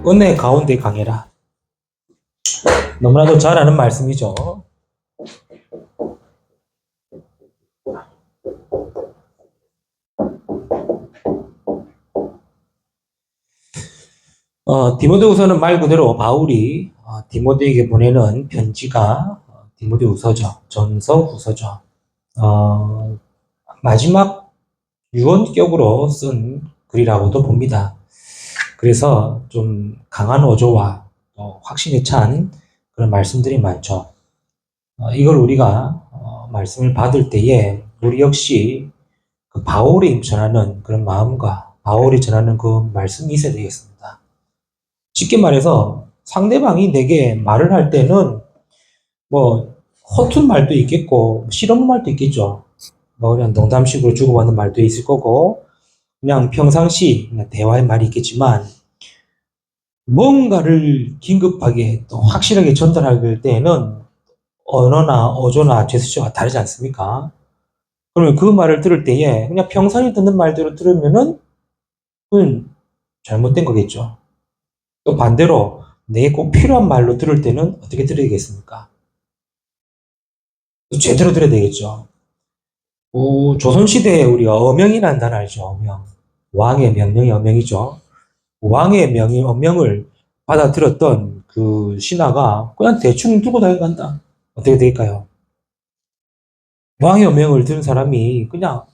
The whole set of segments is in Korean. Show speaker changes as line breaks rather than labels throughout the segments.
은혜 가운데 강해라. 너무나도 잘 아는 말씀이죠. 디모데후서는 말 그대로 바울이 디모데에게 보내는 편지가 디모데후서죠. 전서, 후서죠. 마지막 유언격으로 쓴 글이라고도 봅니다. 그래서 좀 강한 어조와 확신에 찬 그런 말씀들이 많죠. 이걸 우리가 말씀을 받을 때에 우리 역시 그 바울이 전하는 그런 마음과 바울이 전하는 그 말씀이 있어야 되겠습니다. 쉽게 말해서 상대방이 내게 말을 할 때는 뭐 허튼 말도 있겠고 실없는 말도 있겠죠. 뭐 그냥 농담식으로 주고받는 말도 있을 거고 그냥 평상시 그냥 대화의 말이 있겠지만 뭔가를 긴급하게 또 확실하게 전달할 때에는 언어나 어조나 제스처가 다르지 않습니까? 그러면 그 말을 들을 때에 그냥 평상시 듣는 말대로 들으면은 그건 잘못된 거겠죠. 또 반대로 내게 꼭 필요한 말로 들을 때는 어떻게 들어야겠습니까? 제대로 들어야 되겠죠. 조선시대에 우리가 어명이라는 단어 알죠? 어명. 왕의 명령이 어명이죠. 왕의 어명을 받아들였던 그 신하가 그냥 대충 두고 다녀간다. 어떻게 될까요? 왕의 어명을 들은 사람이 그냥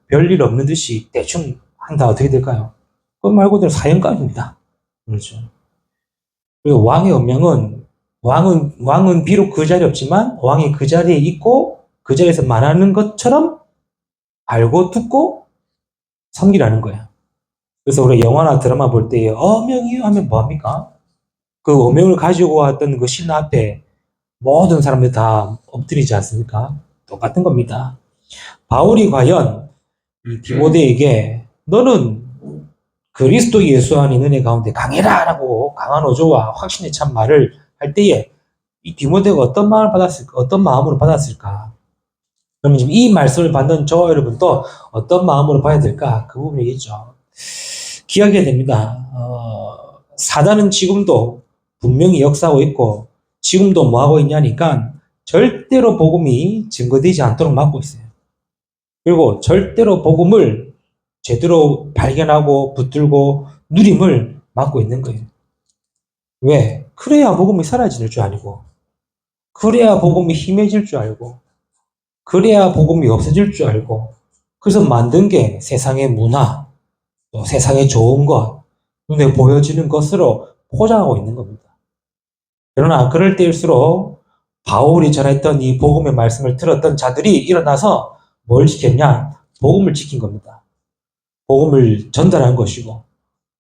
별일 없는 듯이 대충 한다. 어떻게 될까요? 그건 말 그대로 사형감입니다. 그렇죠. 그리고 왕의 어명은 왕은 비록 그 자리에 없지만 왕이 그 자리에 있고 그 자리에서 말하는 것처럼 알고 듣고 섬기라는 거예요. 그래서 우리 영화나 드라마 볼 때 어명이요 하면 뭐합니까? 그 어명을 가지고 왔던 그 신하 앞에 모든 사람들 다 엎드리지 않습니까? 똑같은 겁니다. 바울이 과연 이 디모데에게 너는 그리스도 예수 안에 있는 애 가운데 강해라 라고 강한 어조와 확신에 찬 말을 할 때에 이 디모데가 어떤 마음으로 받았을까? 그러면 지금 이 말씀을 받는 저와 여러분도 어떤 마음으로 봐야 될까? 그 부분이겠죠. 기억해야 됩니다. 사단은 지금도 분명히 역사하고 있고 지금도 뭐 하고 있냐니까 절대로 복음이 증거되지 않도록 막고 있어요. 그리고 절대로 복음을 제대로 발견하고 붙들고 누림을 막고 있는 거예요. 왜? 그래야 복음이 사라질 줄 알고, 그래야 복음이 힘해질 줄 알고, 그래야 복음이 없어질 줄 알고, 그래서 만든 게 세상의 문화, 또 세상의 좋은 것, 눈에 보여지는 것으로 포장하고 있는 겁니다. 그러나 그럴 때일수록 바울이 전했던 이 복음의 말씀을 들었던 자들이 일어나서 뭘 지켰냐? 복음을 지킨 겁니다. 복음을 전달한 것이고,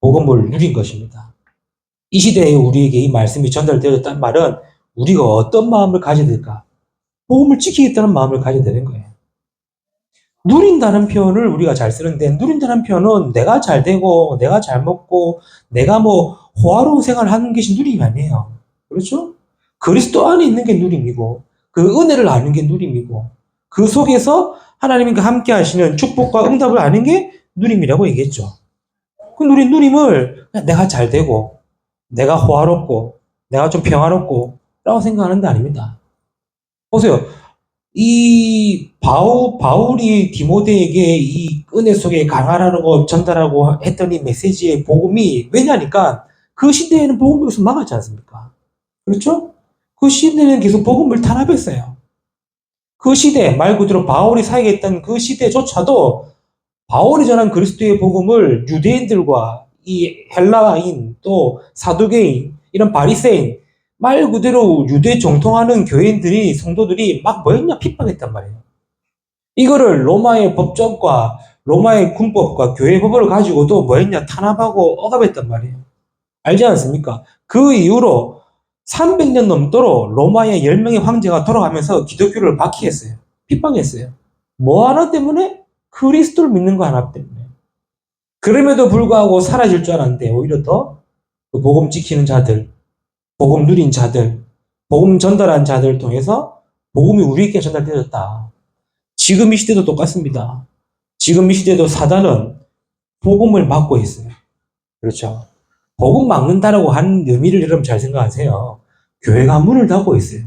복음을 누린 것입니다. 이 시대에 우리에게 이 말씀이 전달되었다는 말은 우리가 어떤 마음을 가져야 될까? 복음을 지키겠다는 마음을 가져야 되는 거예요. 누린다는 표현을 우리가 잘 쓰는데 누린다는 표현은 내가 잘 되고 내가 잘 먹고 내가 뭐 호화로운 생활을 하는 것이 누림이 아니에요. 그렇죠? 그리스도 안에 있는 게 누림이고 그 은혜를 아는 게 누림이고 그 속에서 하나님과 함께 하시는 축복과 응답을 아는 게 누림이라고 얘기했죠. 그 누림을 내가 잘 되고 내가 호화롭고 내가 좀 평화롭고 라고 생각하는 게 아닙니다. 보세요. 이 바울이 디모데에게 이 은혜 속에 강하라고 전달하고 했던 이 메시지의 복음이 왜냐니까 그 시대에는 복음이 계속 막았지 않습니까? 그렇죠? 그 시대는 계속 복음을 탄압했어요. 그 시대, 말 그대로 바울이 사역했던 그 시대조차도 바울이 전한 그리스도의 복음을 유대인들과 이 헬라인 또 사두개인 이런 바리새인 말 그대로 유대 정통하는 교인들이 성도들이 막 뭐했냐 핍박했단 말이에요. 이거를 로마의 법정과 로마의 군법과 교회 법을 가지고도 뭐했냐 탄압하고 억압했단 말이에요. 알지 않습니까? 그 이후로 300년 넘도록 로마의 10명의 황제가 돌아가면서 기독교를 박해했어요. 핍박했어요. 뭐 하나 때문에? 그리스도를 믿는 거 하나 때문에. 그럼에도 불구하고 사라질 줄 알았는데 오히려 더 그 복음 지키는 자들, 복음 누린 자들, 복음 전달한 자들을 통해서 복음이 우리에게 전달되어졌다. 지금 이 시대도 똑같습니다. 지금 이 시대도 사단은 복음을 막고 있어요. 그렇죠. 복음 막는다라고 하는 의미를 여러분 잘 생각하세요. 교회가 문을 닫고 있어요.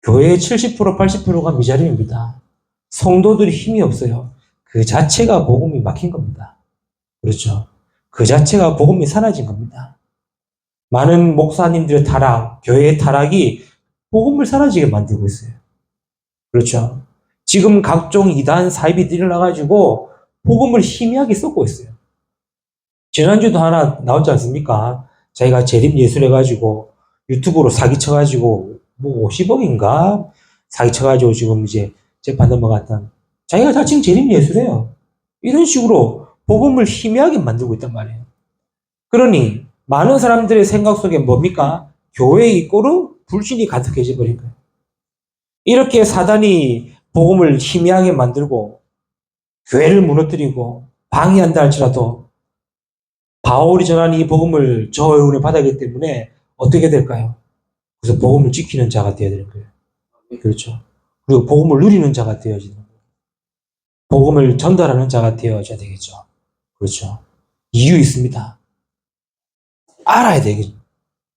교회의 70% 80%가 미자립입니다. 성도들이 힘이 없어요. 그 자체가 복음이 막힌 겁니다. 그렇죠. 그 자체가 복음이 사라진 겁니다. 많은 목사님들의 타락, 교회의 타락이 복음을 사라지게 만들고 있어요. 그렇죠. 지금 각종 이단 사입이 일어나가지고 복음을 희미하게 썩고 있어요. 지난주도 하나 나왔지 않습니까? 자기가 재림 예술 해가지고 유튜브로 사기쳐가지고 뭐 50억인가 사기쳐가지고 지금 이제 재판 넘어갔던 자기가 자칭 재림 예술해요. 이런 식으로 복음을 희미하게 만들고 있단 말이에요. 그러니 많은 사람들의 생각 속에 뭡니까? 교회 이꼬르 불신이 가득해져 버린 거예요. 이렇게 사단이 복음을 희미하게 만들고 교회를 무너뜨리고 방해한다 할지라도 바울이 전한 이 복음을 저 여러분이 받아야 하기 때문에 어떻게 될까요? 그래서 복음을 지키는 자가 되어야 되는 거예요. 그렇죠. 그리고 복음을 누리는 자가 되어야지는 거예요. 복음을 전달하는 자가 되어야 되겠죠. 그렇죠. 이유 있습니다. 알아야 되겠죠.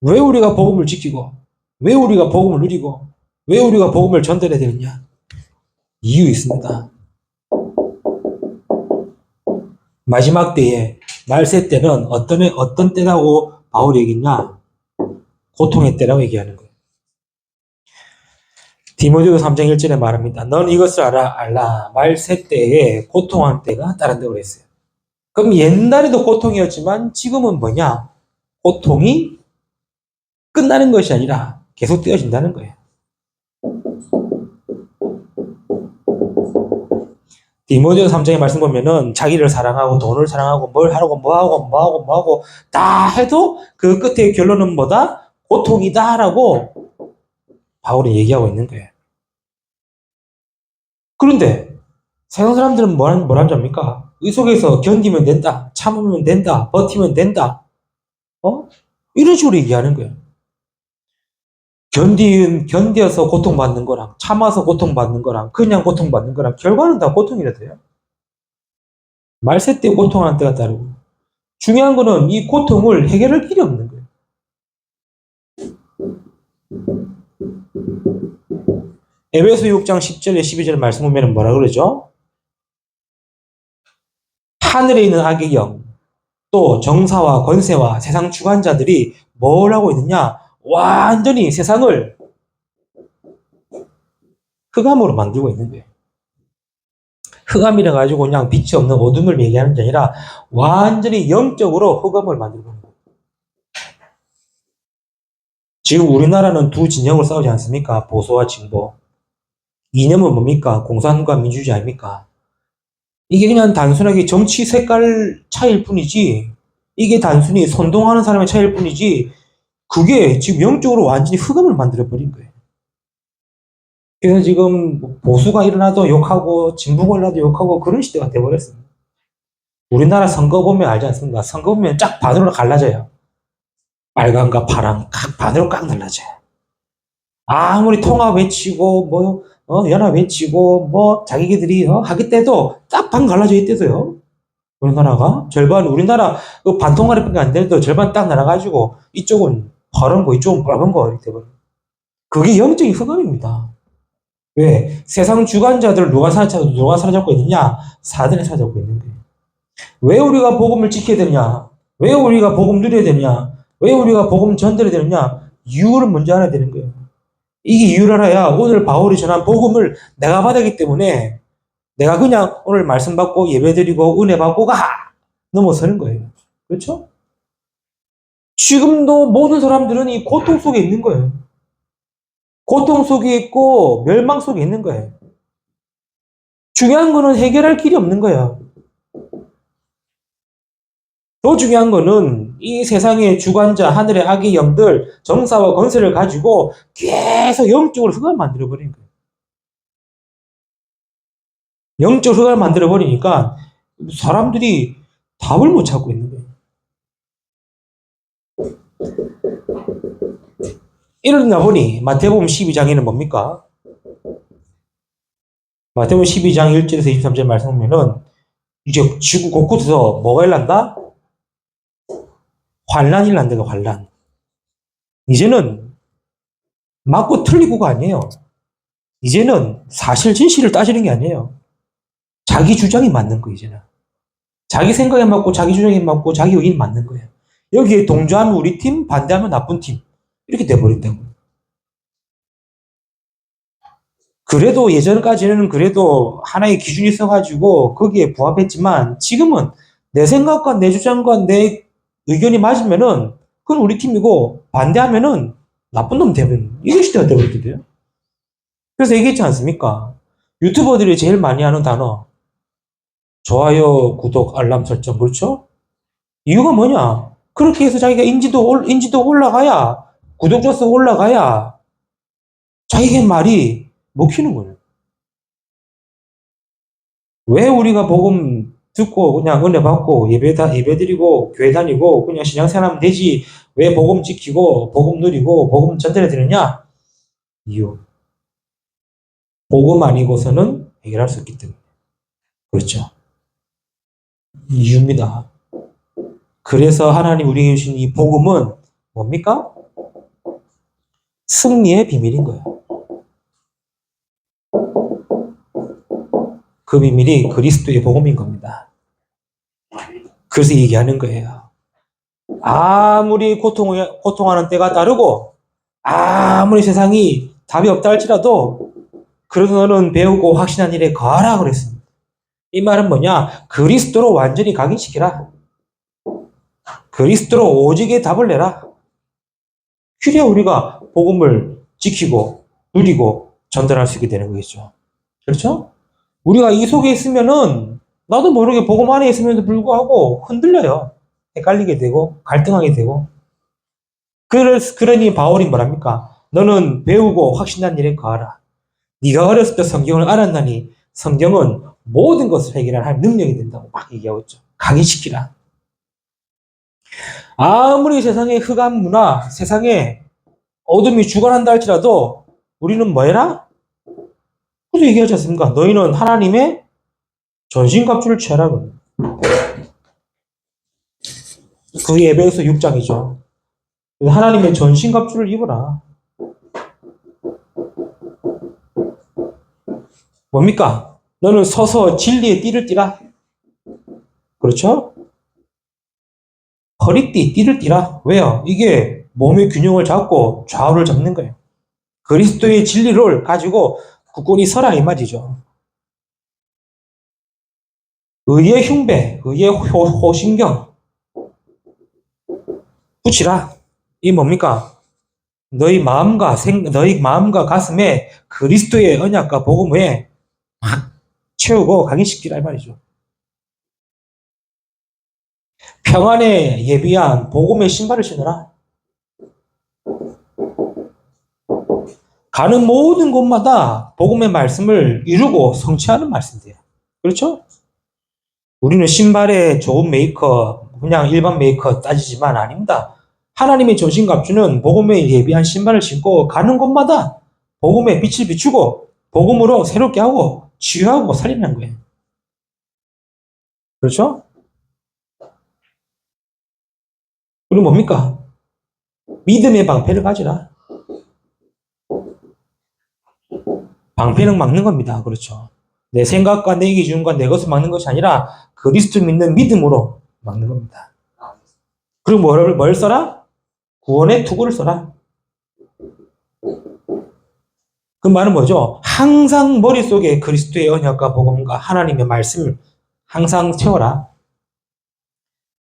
왜 우리가 복음을 지키고, 왜 우리가 복음을 누리고, 왜 우리가 복음을 전달해야 되느냐? 이유 있습니다. 마지막 때에, 말세 때는 어떤 때라고 바울이 얘기했냐? 고통의 때라고 얘기하는 거예요. 디모데후서 3장 1절에 말합니다. 넌 이것을 알라. 말세 때에 고통한 때가 따른다고 그랬어요. 그럼 옛날에도 고통이었지만 지금은 뭐냐? 고통이 끝나는 것이 아니라 계속 되어진다는 거예요. 디모데후서 3장의 말씀 보면은 자기를 사랑하고 돈을 사랑하고 뭘 하고 뭐하고 다 해도 그 끝의 결론은 뭐다? 고통이다라고 바울이 얘기하고 있는 거예요. 그런데 세상 사람들은 뭐라는 겁니까? 이 속에서 견디면 된다, 참으면 된다, 버티면 된다. 이런 식으로 얘기하는 거예요. 견디어서 고통받는 거랑 참아서 고통받는 거랑 그냥 고통받는 거랑 결과는 다 고통이라 돼요. 말세 때 고통하는 때가 다르고 중요한 거는 이 고통을 해결할 길이 없는 거예요. 에베소 6장 10절에 12절 말씀 보면 뭐라 그러죠? 하늘에 있는 악의 영, 또 정사와 권세와 세상 주관자들이 뭘 하고 있느냐? 완전히 세상을 흑암으로 만들고 있는 거예요. 흑암이라 가지고 그냥 빛이 없는 어둠을 얘기하는 게 아니라 완전히 영적으로 흑암을 만들고 있는 거예요. 지금 우리나라는 두 진영을 싸우지 않습니까? 보수와 진보. 이념은 뭡니까? 공산과 민주주의 아닙니까? 이게 그냥 단순하게 정치 색깔 차이일 뿐이지, 이게 단순히 선동하는 사람의 차이일 뿐이지, 그게 지금 영적으로 완전히 흑암을 만들어버린 거예요. 그래서 지금 보수가 일어나도 욕하고, 진보가 일어나도 욕하고, 그런 시대가 돼버렸습니다. 우리나라 선거 보면 알지 않습니까? 선거 보면 쫙 반으로 갈라져요. 빨강과 파랑, 각 반으로 꽉 갈라져요. 아무리 통합 외치고, 연합 외치고, 자기들이 하기 때도 딱 반 갈라져 있대도요. 우리나라가 절반, 우리나라 그 반통가리밖에 안 되는데 절반 딱 날아가지고 이쪽은 파란 거, 이쪽은 빨간 거 이렇게 돼버려. 그게 영적인 흑암입니다. 왜? 세상 주관자들 누가 사로잡고 있느냐? 사단이 사로잡고 있는 거예요. 왜 우리가 복음을 지켜야 되느냐? 왜 우리가 복음 누려야 되느냐? 왜 우리가 복음 전달해야 되느냐? 이유를 먼저 알아야 되는 거예요. 이게 이유를 알아야 오늘 바울이 전한 복음을 내가 받았기 때문에 내가 그냥 오늘 말씀 받고 예배 드리고 은혜 받고 넘어서는 거예요. 그렇죠? 지금도 모든 사람들은 이 고통 속에 있는 거예요. 고통 속에 있고 멸망 속에 있는 거예요. 중요한 거는 해결할 길이 없는 거예요. 더 중요한 거는 이 세상의 주관자, 하늘의 악의 영들, 정사와 권세를 가지고 계속 영적으로 흑암을 만들어버리는 거예요. 영적으로 흑암을 만들어버리니까 사람들이 답을 못 찾고 있는 거예요. 이러다 보니 마태복음 12장에는 뭡니까? 마태복음 12장 1절에서 23절 말씀 보면은 이제 지구 곳곳에서 뭐가 일난다? 환란이 일어난다고, 환란. 이제는 맞고 틀리고가 아니에요. 이제는 사실 진실을 따지는 게 아니에요. 자기 주장이 맞는 거, 이제는. 자기 생각에 맞고, 자기 주장에 맞고, 자기 의견이 맞는 거예요. 여기에 동조하면 우리 팀, 반대하면 나쁜 팀. 이렇게 돼버린다고. 그래도 예전까지는 그래도 하나의 기준이 있어가지고 거기에 부합했지만 지금은 내 생각과 내 주장과 내 의견이 맞으면은 그건 우리 팀이고 반대하면은 나쁜 놈 되면 이게 시대가 되버리거든요. 그래서 얘기했지 않습니까? 유튜버들이 제일 많이 하는 단어 좋아요, 구독, 알람 설정 그렇죠? 이유가 뭐냐? 그렇게 해서 자기가 인지도 올라가야 구독자 수 올라가야 자기의 말이 먹히는 거예요. 왜 우리가 복음 듣고 그냥 은혜 받고 예배 드리고 교회 다니고 그냥 신앙생활하면 되지? 왜 복음 지키고 복음 누리고 복음 전달해 드리냐? 이유. 복음 아니고서는 해결할 수 없기 때문에. 그렇죠. 이유입니다. 그래서 하나님 우리에게 주신 이 복음은 뭡니까? 승리의 비밀인 거예요. 그 비밀이 그리스도의 복음인 겁니다. 그래서 얘기하는 거예요. 아무리 고통하는 때가 다르고 아무리 세상이 답이 없다 할지라도 그래도 너는 배우고 확신한 일에 거하라 그랬습니다. 이 말은 뭐냐? 그리스도로 완전히 각인시키라. 그리스도로 오직의 답을 내라. 그래야 우리가 복음을 지키고 누리고 전달할 수 있게 되는 거겠죠. 그렇죠? 우리가 이 속에 있으면은 나도 모르게 복음 안에 있음에도 불구하고 흔들려요. 헷갈리게 되고 갈등하게 되고. 그러니 바울이 뭐랍니까? 너는 배우고 확신한 일에 거하라. 네가 어렸을 때 성경을 알았나니 성경은 모든 것을 해결할 하나님 능력이 된다고 막 얘기하고 있죠. 각인시키라. 아무리 세상의 흑암 문화, 세상에 어둠이 주관한다 할지라도 우리는 뭐 해라? 그래서 얘기하지 않습니까? 너희는 하나님의 전신갑주를 취하라. 그게 에베소 6장이죠. 하나님의 전신갑주를 입어라. 뭡니까? 너는 서서 진리의 띠를 띠라. 그렇죠? 허리띠, 띠를 띠라. 왜요? 이게 몸의 균형을 잡고 좌우를 잡는 거예요. 그리스도의 진리를 가지고 굳건히 서라 이 말이죠. 의의 흉배, 의의 호신경 붙이라. 이 뭡니까? 너희 마음과 가슴에 그리스도의 언약과 복음에 막 채우고 각인시키라 이 말이죠. 평안에 예비한 복음의 신발을 신으라. 가는 모든 곳마다 복음의 말씀을 이루고 성취하는 말씀이에요. 그렇죠? 우리는 신발에 좋은 메이커, 그냥 일반 메이커 따지지만 아닙니다. 하나님의 전신갑주는 복음에 예비한 신발을 신고 가는 곳마다 복음의 빛을 비추고 복음으로 새롭게 하고 치유하고 살리는 거예요. 그렇죠? 그리고 뭡니까? 믿음의 방패를 가지라. 방패는 막는 겁니다. 그렇죠? 내 생각과 내 기준과 내 것을 막는 것이 아니라 그리스도 믿는 믿음으로 막는 겁니다. 그리고 뭘 써라? 구원의 투구를 써라. 그 말은 뭐죠? 항상 머릿속에 그리스도의 언약과 복음과 하나님의 말씀을 항상 채워라.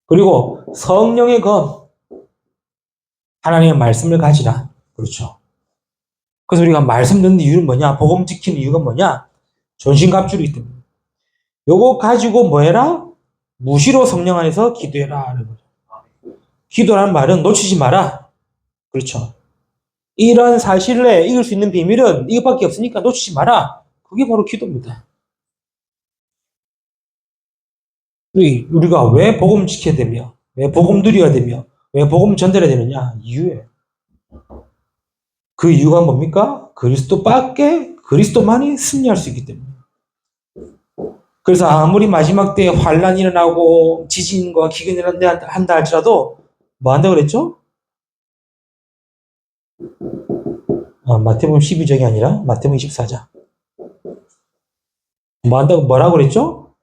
그리고 성령의 검, 하나님의 말씀을 가지라. 그렇죠. 그래서 우리가 말씀 듣는 이유는 뭐냐? 복음 지키는 이유가 뭐냐? 전신갑주이기 때문에. 요거 가지고 뭐 해라? 무시로 성령 안에서 기도해라. 기도라는 말은 놓치지 마라. 그렇죠. 이런 사실을 이길 수 있는 비밀은 이것밖에 없으니까 놓치지 마라. 그게 바로 기도입니다. 우리가 왜 복음 지켜야 되며, 왜 복음 누려야 되며, 왜 복음 전달해야 되느냐? 이유예요. 그 이유가 뭡니까? 그리스도만이 승리할 수 있기 때문에. 그래서 아무리 마지막 때에 환란이 일어나고 지진과 기근이 일어난다 할지라도 뭐 한다 그랬죠? 마태복음 12장이 아니라 마태복음 24장. 뭐 한다고, 뭐라고 그랬죠?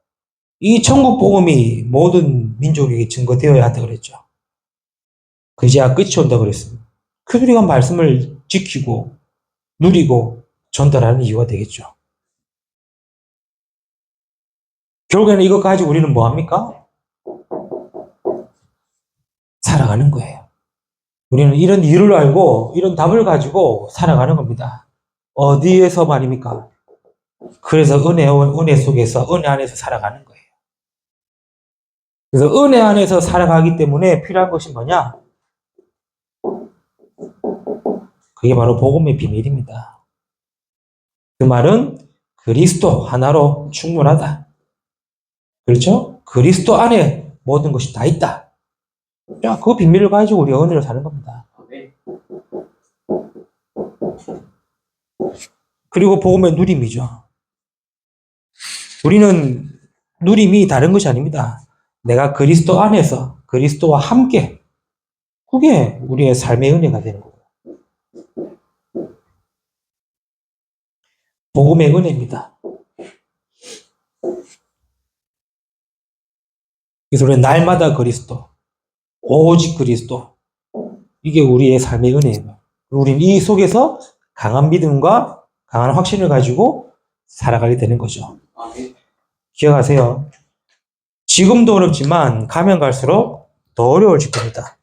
이 천국 복음이 모든 민족에게 증거되어야 한다 그랬죠. 그제야 끝이 온다 그랬습니다. 그 우리가 말씀을 지키고 누리고 전달하는 이유가 되겠죠. 결국에는 이것 가지고 우리는 뭐 합니까? 살아가는 거예요. 우리는 이런 이유를 알고 이런 답을 가지고 살아가는 겁니다. 어디에서 말입니까? 그래서 은혜 속에서 은혜 안에서 살아가는 거예요. 그래서 은혜 안에서 살아가기 때문에 필요한 것이 뭐냐? 그게 바로 복음의 비밀입니다. 그 말은 그리스도 하나로 충분하다. 그렇죠? 그리스도 안에 모든 것이 다 있다. 자, 그 비밀을 가지고 우리가 은혜를 사는 겁니다. 그리고 복음의 누림이죠. 우리는 누림이 다른 것이 아닙니다. 내가 그리스도 안에서 그리스도와 함께, 그게 우리의 삶의 은혜가 되는 거예요. 복음의 은혜입니다. 그래서 우리는 날마다 그리스도, 오직 그리스도, 이게 우리의 삶의 은혜예요. 우리는 이 속에서 강한 믿음과 강한 확신을 가지고 살아가게 되는 거죠. 기억하세요. 지금도 어렵지만 가면 갈수록 더 어려워질 겁니다.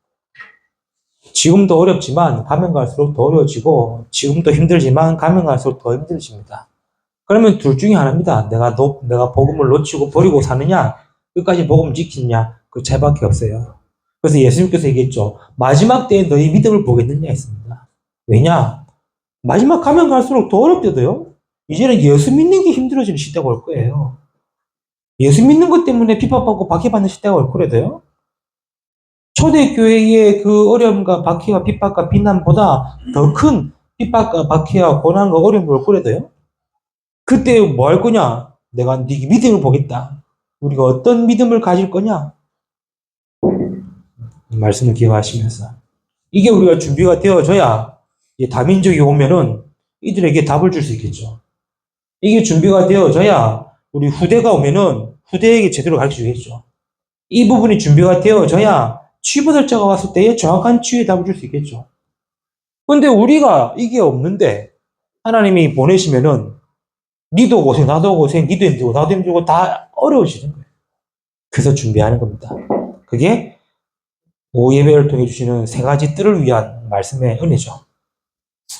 지금도 어렵지만 가면 갈수록 더 어려워지고, 지금도 힘들지만 가면 갈수록 더 힘들어집니다. 그러면 둘 중에 하나입니다. 내가 복음을 놓치고 버리고 사느냐, 끝까지 복음 지키느냐, 그 차이밖에 없어요. 그래서 예수님께서 얘기했죠. 마지막 때에 너희 믿음을 보겠느냐 했습니다. 왜냐? 마지막 가면 갈수록 더 어렵대도요. 이제는 예수 믿는 게 힘들어지는 시대가 올 거예요. 예수 믿는 것 때문에 핍박받고 박해받는 시대가 올 거래도요. 초대교회의 그 어려움과 박해와 핍박과 비난보다 더 큰 핍박과 박해와 고난과 어려움이 올 거래도요. 그때 뭐 할 거냐? 내가 네 믿음을 보겠다. 우리가 어떤 믿음을 가질 거냐? 말씀을 기억하시면서. 이게 우리가 준비가 되어져야 다민족이 오면은 이들에게 답을 줄 수 있겠죠. 이게 준비가 되어져야 우리 후대가 오면은 후대에게 제대로 가르쳐 주겠죠. 이 부분이 준비가 되어져야 치유받을 자가 왔을 때에 정확한 치유의 답을 줄 수 있겠죠. 근데 우리가 이게 없는데 하나님이 보내시면은 니도 고생, 나도 고생, 니도 힘들고, 나도 힘들고 다 어려워지는 거예요. 그래서 준비하는 겁니다. 그게 오후 예배를 통해 주시는 세 가지 뜰을 위한 말씀의 은혜죠.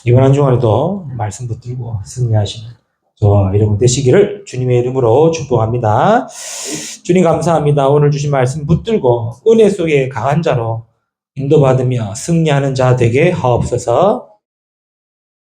이번 한 주간에도 말씀 붙들고 승리하시는 저와 여러분 되시기를 주님의 이름으로 축복합니다. 주님 감사합니다. 오늘 주신 말씀 붙들고 은혜 속에 강한 자로 인도받으며 승리하는 자 되게 하옵소서.